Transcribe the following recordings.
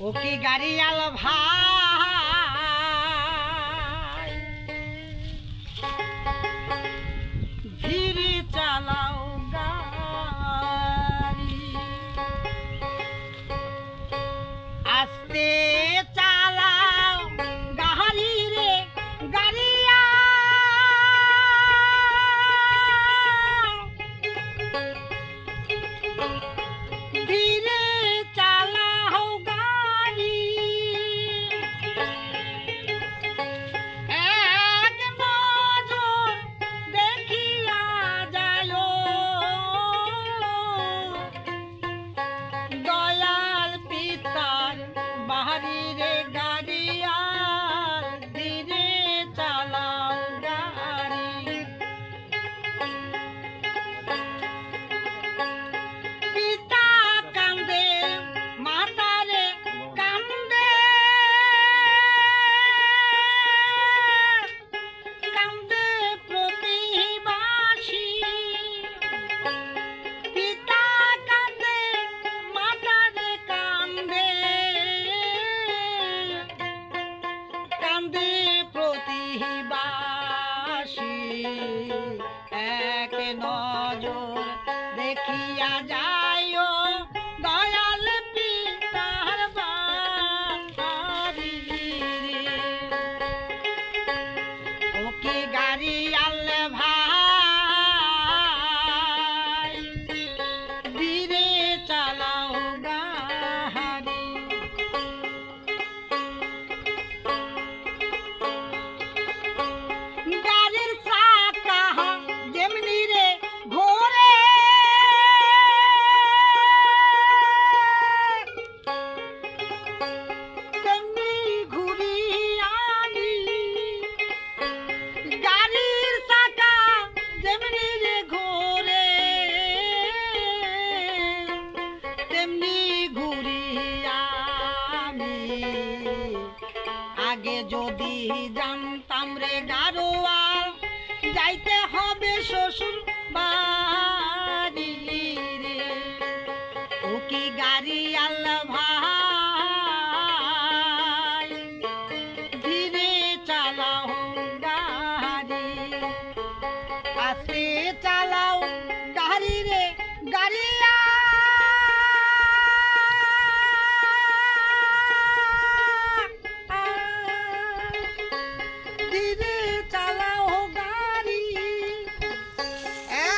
ও কি গাড়িয়াল ভাই ধীরে চালাও গাড়ি, আস্তে চালাও গাড়ি রে গাড়িয়া, ধীরে চালাও গাড়ি, এক নজর দেখিয়া যায়ো দয়াল পিতার বাড়ি রে গাড়িয়া, ধীরে চালাও গাড়ি। পিতা কান্দে মাতারে কান্দে, কান্দে প্রতিবাসী, পিতা কান্দে মাতারে কান্দে, কান্দে প্রতিবাসী, এক নজর দেখিয়া যায়ো দয়াল পিতার বাড়ি রে। ও কি গাড়িয়াল ভাই ধীরে চালাও গাড়ি, গাড়ির চাকা যেমনি রে ঘোরে, তেমনি ঘুরি আমি, গাড়ির চাকা যেমনি রে ঘোরে, তেমনি ঘুরি আমি। আগে যদি জানতাম রে গাড়োয়াল যাইতে হবে শ্বশুর বাড়ি রে। ও কি গাড়িয়াল ভাই ধীরে চালাও গাড়ি, আস্তে চালাও গাড়ি রে গাড়িয়া, ধীরে চালাও গাড়ি,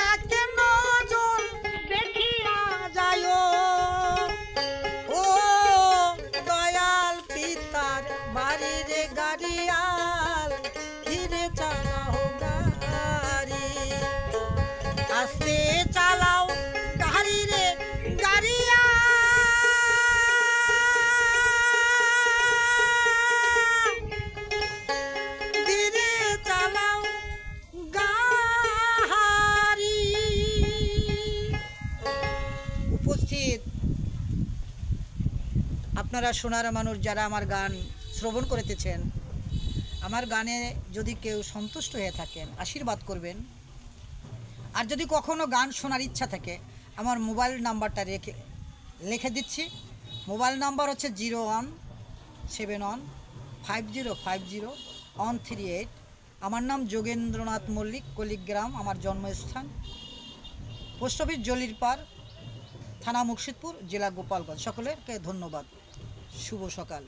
এক নজর দেখিয়া যায়ো ও দয়াল পিতার বাড়ি রে গাড়িয়াল, ধীরে চালাও গাড়ি, আস্তে চালাও গাড়ি রে গাড়িয়া, ধীরে চালাও গাড়ি। উপস্থিত আপনারা সোনার মানুষ যারা আমার গান শ্রবণ করিতেছেন, আমার গানে যদি কেউ সন্তুষ্ট হয়ে থাকেন আশীর্বাদ করবেন। আর যদি কখনো গান শোনার ইচ্ছা থাকে আমার মোবাইল নাম্বারটা লিখে দিচ্ছি। মোবাইল নাম্বার হচ্ছে 01715050 আমার নাম যোগেন্দ্রনাথ মল্লিক, কলিগ্রাম আমার জন্মস্থান, পোস্ট অফিস জলিরপাড়, থানা মুর্শিদপুর, জেলা গোপালগঞ্জ। সকলকে ধন্যবাদ, শুভ সকাল।